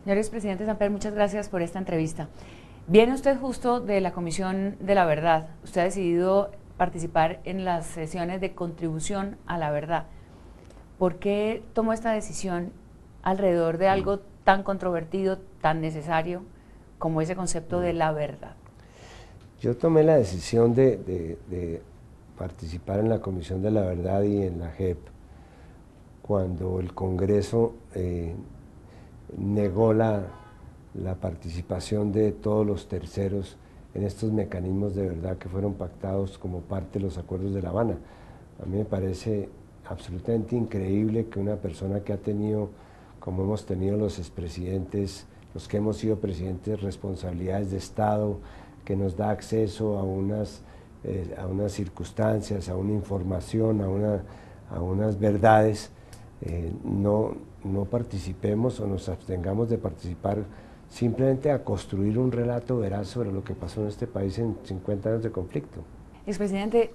Señor expresidente Samper, muchas gracias por esta entrevista. Viene usted justo de la Comisión de la Verdad. Usted ha decidido participar en las sesiones de contribución a la verdad. ¿Por qué tomó esta decisión alrededor de algo tan controvertido, tan necesario como ese concepto de la verdad? Yo tomé la decisión de participar en la Comisión de la Verdad y en la JEP cuando el Congreso negó la participación de todos los terceros en estos mecanismos de verdad que fueron pactados como parte de los acuerdos de La Habana. A mí me parece absolutamente increíble que una persona que ha tenido, como hemos tenido los expresidentes, los que hemos sido presidentes, responsabilidades de Estado, que nos da acceso a unas circunstancias, a una información, a unas verdades, no participemos o nos abstengamos de participar simplemente a construir un relato veraz sobre lo que pasó en este país en 50 años de conflicto. Expresidente,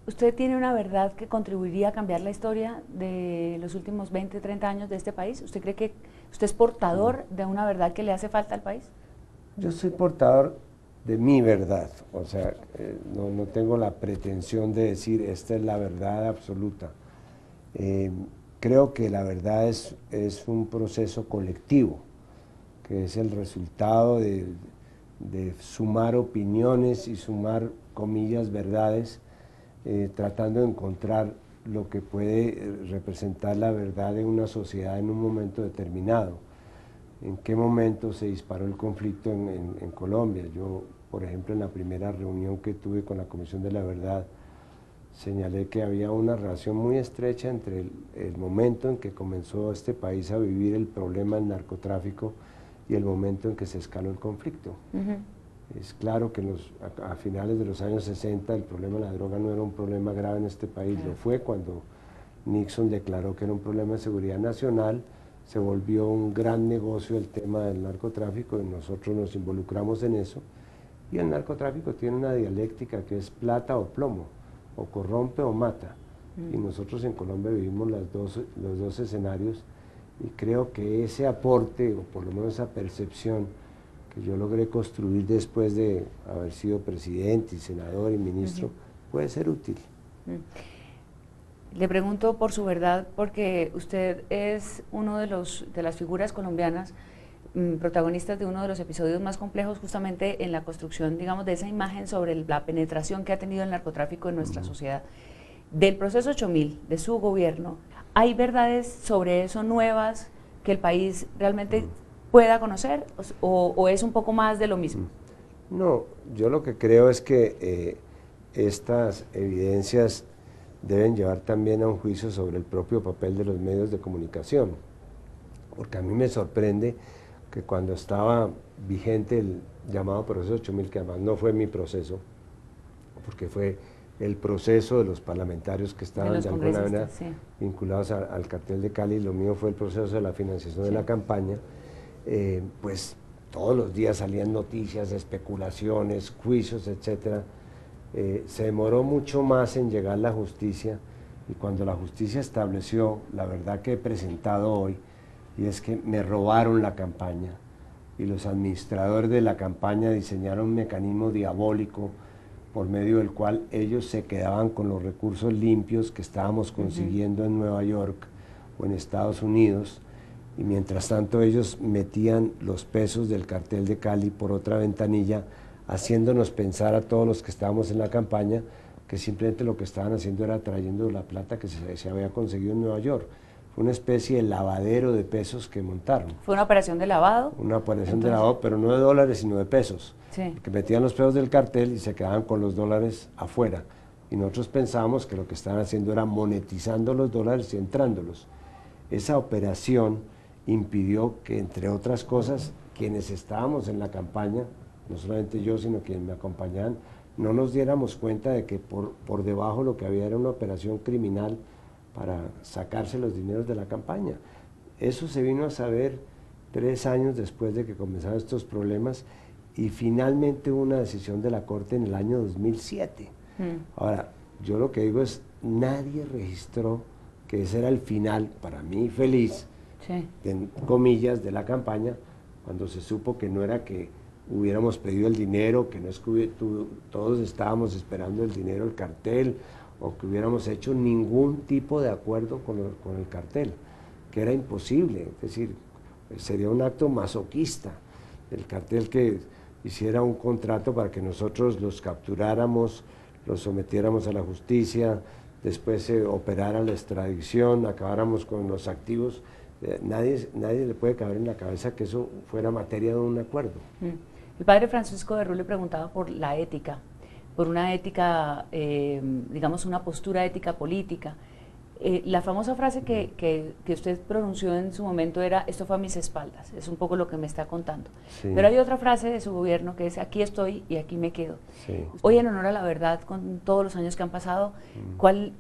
¿usted tiene una verdad que contribuiría a cambiar la historia de los últimos 20, 30 años de este país? ¿Usted cree que usted es portador de una verdad que le hace falta al país? Yo soy portador de mi verdad, o sea, no tengo la pretensión de decir esta es la verdad absoluta. Creo que la verdad es un proceso colectivo, que es el resultado de sumar opiniones y sumar, comillas, verdades, tratando de encontrar lo que puede representar la verdad de una sociedad en un momento determinado. ¿En qué momento se disparó el conflicto en Colombia? Yo, por ejemplo, en la primera reunión que tuve con la Comisión de la Verdad, señalé que había una relación muy estrecha entre el momento en que comenzó este país a vivir el problema del narcotráfico y el momento en que se escaló el conflicto. Es claro que a finales de los años 60 el problema de la droga no era un problema grave en este país, lo fue cuando Nixon declaró que era un problema de seguridad nacional, se volvió un gran negocio el tema del narcotráfico y nosotros nos involucramos en eso, y el narcotráfico tiene una dialéctica que es plata o plomo, o corrompe o mata, y nosotros en Colombia vivimos los dos escenarios, y creo que ese aporte, o por lo menos esa percepción que yo logré construir después de haber sido presidente y senador y ministro, puede ser útil. Le pregunto por su verdad, porque usted es uno de las figuras colombianas protagonistas de uno de los episodios más complejos justamente en la construcción, digamos, de esa imagen sobre la penetración que ha tenido el narcotráfico en nuestra sociedad. Del proceso 8000, de su gobierno, ¿hay verdades sobre eso nuevas que el país realmente pueda conocer o es un poco más de lo mismo? No, yo lo que creo es que estas evidencias deben llevar también a un juicio sobre el propio papel de los medios de comunicación, porque a mí me sorprende que cuando estaba vigente el llamado proceso 8000, que además no fue mi proceso, porque fue el proceso de los parlamentarios que estaban de alguna manera vinculados al cartel de Cali, lo mío fue el proceso de la financiación de la campaña, pues todos los días salían noticias, especulaciones, juicios, etcétera. Se demoró mucho más en llegar la justicia, y cuando la justicia estableció la verdad que he presentado hoy, y es que me robaron la campaña, y los administradores de la campaña diseñaron un mecanismo diabólico por medio del cual ellos se quedaban con los recursos limpios que estábamos consiguiendo en Nueva York o en Estados Unidos, y mientras tanto ellos metían los pesos del cartel de Cali por otra ventanilla, haciéndonos pensar a todos los que estábamos en la campaña que simplemente lo que estaban haciendo era trayendo la plata que se había conseguido en Nueva York. Fue una especie de lavadero de pesos que montaron. ¿Fue una operación de lavado? Una operación de lavado, pero no de dólares, sino de pesos. Porque metían los pesos del cartel y se quedaban con los dólares afuera. Y nosotros pensábamos que lo que estaban haciendo era monetizando los dólares y entrándolos. Esa operación impidió que, entre otras cosas, quienes estábamos en la campaña, no solamente yo, sino quienes me acompañaban, no nos diéramos cuenta de que por debajo lo que había era una operación criminal para sacarse los dineros de la campaña. Eso se vino a saber 3 años después de que comenzaron estos problemas, y finalmente hubo una decisión de la Corte en el año 2007. Ahora, yo lo que digo es, nadie registró que ese era el final, para mí feliz, sí, en comillas, de la campaña, cuando se supo que no era que hubiéramos pedido el dinero, que no es que todos estábamos esperando el dinero del cartel, o que hubiéramos hecho ningún tipo de acuerdo con el cartel, que era imposible, es decir, sería un acto masoquista, el cartel que hiciera un contrato para que nosotros los capturáramos, los sometiéramos a la justicia, después se operara la extradición, acabáramos con los activos. Nadie le puede caber en la cabeza que eso fuera materia de un acuerdo. El padre Francisco de Rú le preguntaba por la ética, por una ética, digamos, una postura ética política. La famosa frase que usted pronunció en su momento era: esto fue a mis espaldas, es un poco lo que me está contando. Sí. Pero hay otra frase de su gobierno que es: aquí estoy y aquí me quedo. Sí. Hoy, en honor a la verdad, con todos los años que han pasado, ¿cuál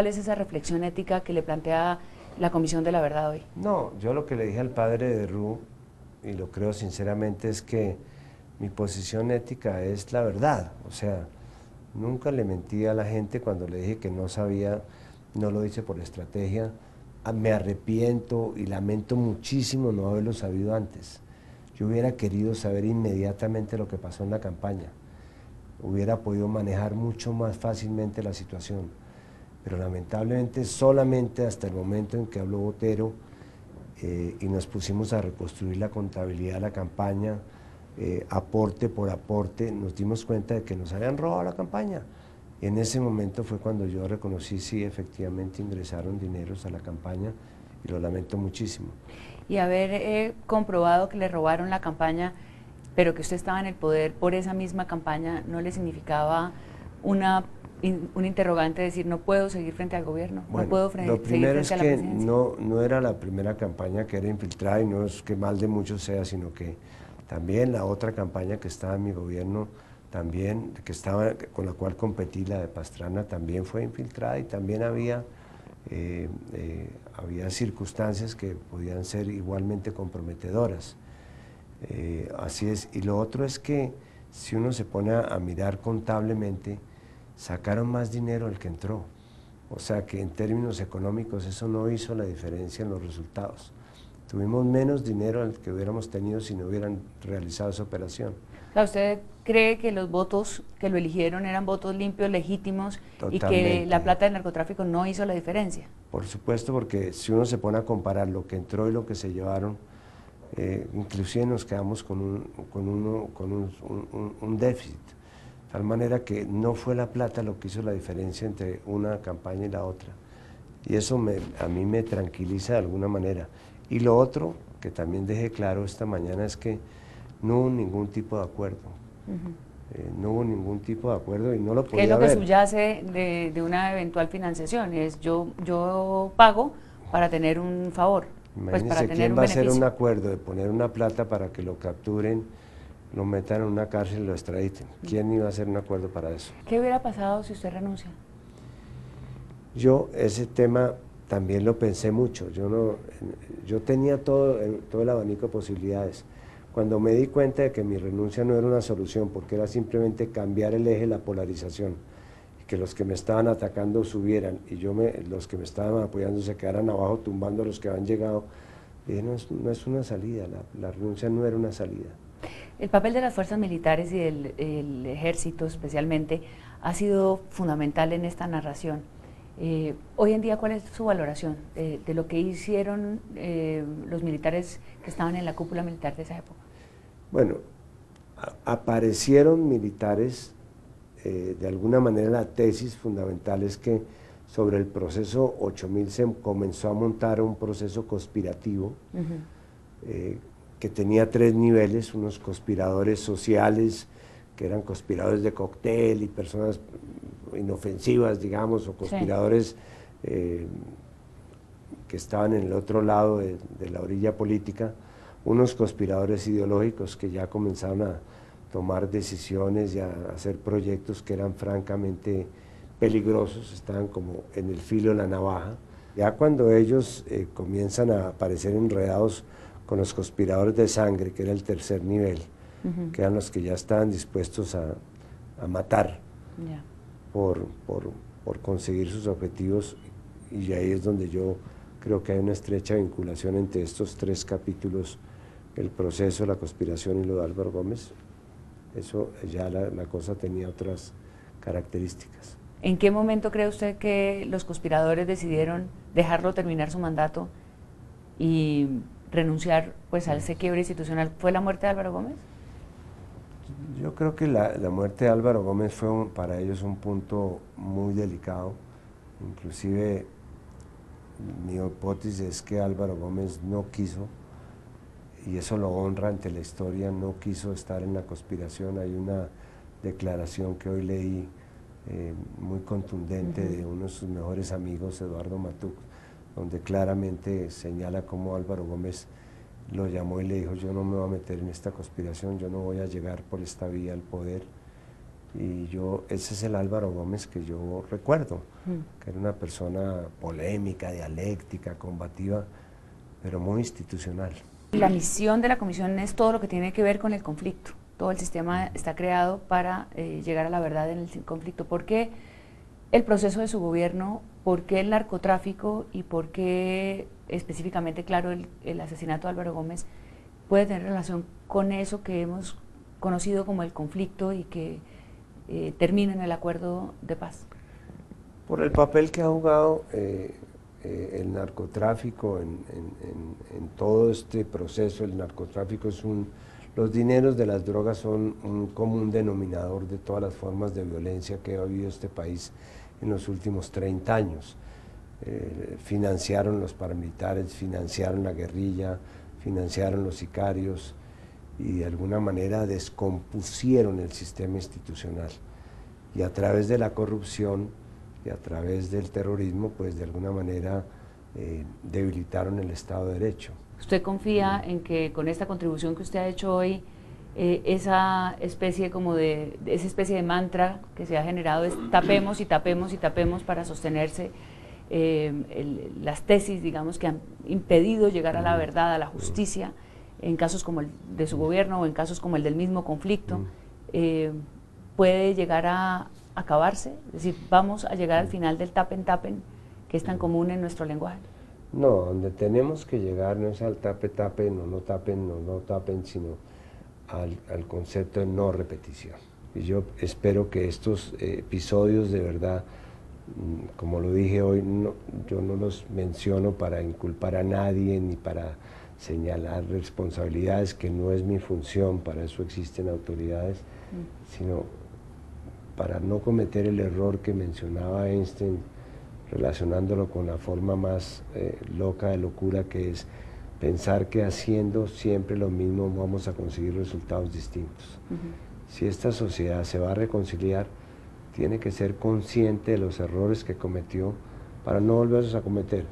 es esa reflexión ética que le plantea la Comisión de la Verdad hoy? No, yo lo que le dije al padre de Rú, y lo creo sinceramente, es que mi posición ética es la verdad. O sea, nunca le mentí a la gente cuando le dije que no sabía, no lo hice por estrategia. Me arrepiento y lamento muchísimo no haberlo sabido antes. Yo hubiera querido saber inmediatamente lo que pasó en la campaña. Hubiera podido manejar mucho más fácilmente la situación. Pero lamentablemente solamente hasta el momento en que habló Botero y nos pusimos a reconstruir la contabilidad de la campaña, aporte por aporte, nos dimos cuenta de que nos habían robado la campaña. Y en ese momento fue cuando yo reconocí si efectivamente ingresaron dineros a la campaña, y lo lamento muchísimo. Y haber comprobado que le robaron la campaña, pero que usted estaba en el poder por esa misma campaña, ¿no le significaba un interrogante, decir, no puedo seguir frente al gobierno, Bueno, no puedo lo primero seguir frente es a la que presidencia? no era la primera campaña que era infiltrada, y no es que mal de muchos sea, sino que también la otra campaña que estaba en mi gobierno, también, con la cual competí, la de Pastrana, también fue infiltrada, y también había circunstancias que podían ser igualmente comprometedoras. Así es. Y lo otro es que si uno se pone a mirar contablemente, sacaron más dinero del que entró. O sea que en términos económicos eso no hizo la diferencia en los resultados. Tuvimos menos dinero del que hubiéramos tenido si no hubieran realizado esa operación. O sea, ¿usted cree que los votos que lo eligieron eran votos limpios, legítimos, y que la plata del narcotráfico no hizo la diferencia? Por supuesto, porque si uno se pone a comparar lo que entró y lo que se llevaron, inclusive nos quedamos con un déficit. De tal manera que no fue la plata lo que hizo la diferencia entre una campaña y la otra. Y eso a mí me tranquiliza de alguna manera. Y lo otro, que también dejé claro esta mañana, es que no hubo ningún tipo de acuerdo. No hubo ningún tipo de acuerdo y no lo podía ¿Qué haber. es lo que subyace de una eventual financiación? Es yo pago para tener un favor, pues para Imagínese tener quién un va a hacer beneficio. un acuerdo de poner una plata para que lo capturen, lo metan en una cárcel y lo extraditen. ¿Quién iba a hacer un acuerdo para eso? ¿Qué hubiera pasado si usted renuncia? Yo ese tema también lo pensé mucho. Yo tenía todo el abanico de posibilidades. Cuando me di cuenta de que mi renuncia no era una solución, porque era simplemente cambiar el eje de la polarización, y que los que me estaban atacando subieran y los que me estaban apoyando se quedaran abajo tumbando a los que habían llegado, dije, no es una salida, la renuncia no era una salida. El papel de las fuerzas militares y el ejército especialmente ha sido fundamental en esta narración. Hoy en día, ¿cuál es su valoración de lo que hicieron los militares que estaban en la cúpula militar de esa época? Bueno, aparecieron militares, de alguna manera la tesis fundamental es que sobre el proceso 8000 se comenzó a montar un proceso conspirativo que tenía 3 niveles, unos conspiradores sociales, que eran conspiradores de cóctel y personas inofensivas, digamos, o conspiradores que estaban en el otro lado de la orilla política, unos conspiradores ideológicos que ya comenzaron a tomar decisiones y a hacer proyectos que eran francamente peligrosos, estaban como en el filo de la navaja. Ya cuando ellos comienzan a aparecer enredados con los conspiradores de sangre, que era el tercer nivel, que eran los que ya estaban dispuestos a matar por conseguir sus objetivos, y ahí es donde yo creo que hay una estrecha vinculación entre estos tres capítulos, el proceso, la conspiración y lo de Álvaro Gómez. Eso ya la cosa tenía otras características. ¿En qué momento cree usted que los conspiradores decidieron dejarlo terminar su mandato y renunciar pues a ese quiebre institucional? ¿Fue la muerte de Álvaro Gómez? Yo creo que la muerte de Álvaro Gómez fue para ellos un punto muy delicado. Inclusive mi hipótesis es que Álvaro Gómez no quiso, y eso lo honra ante la historia, no quiso estar en la conspiración. Hay una declaración que hoy leí muy contundente de uno de sus mejores amigos, Eduardo Matuc, donde claramente señala cómo Álvaro Gómez lo llamó y le dijo: yo no me voy a meter en esta conspiración, yo no voy a llegar por esta vía al poder. Y ese es el Álvaro Gómez que yo recuerdo, que era una persona polémica, dialéctica, combativa, pero muy institucional. La misión de la comisión es todo lo que tiene que ver con el conflicto. Todo el sistema está creado para llegar a la verdad en el conflicto. ¿Por qué el proceso de su gobierno? ¿Por qué el narcotráfico? ¿Y por qué específicamente, claro, el asesinato de Álvaro Gómez puede tener relación con eso que hemos conocido como el conflicto y que termina en el acuerdo de paz? Por el papel que ha jugado el narcotráfico en todo este proceso. El narcotráfico es los dineros de las drogas son un común denominador de todas las formas de violencia que ha vivido este país en los últimos 30 años. Financiaron los paramilitares, financiaron la guerrilla, financiaron los sicarios y de alguna manera descompusieron el sistema institucional. Y a través de la corrupción y a través del terrorismo, pues de alguna manera debilitaron el Estado de Derecho. ¿Usted confía en que con esta contribución que usted ha hecho hoy, esa especie de mantra que se ha generado es tapemos y tapemos y tapemos para sostenerse las tesis, digamos, que han impedido llegar a la verdad, a la justicia, en casos como el de su gobierno o en casos como el del mismo conflicto, puede llegar a acabarse? Es decir, ¿vamos a llegar al final del tapen que es tan común en nuestro lenguaje? No, donde tenemos que llegar no es al tapen, no tapen, sino al concepto de no repetición. Y yo espero que estos episodios de verdad, como lo dije hoy, yo no los menciono para inculpar a nadie ni para señalar responsabilidades, que no es mi función, para eso existen autoridades, sino para no cometer el error que mencionaba Einstein, relacionándolo con la forma más loca de locura, que es pensar que haciendo siempre lo mismo vamos a conseguir resultados distintos. Si esta sociedad se va a reconciliar, tiene que ser consciente de los errores que cometió para no volverlos a cometer.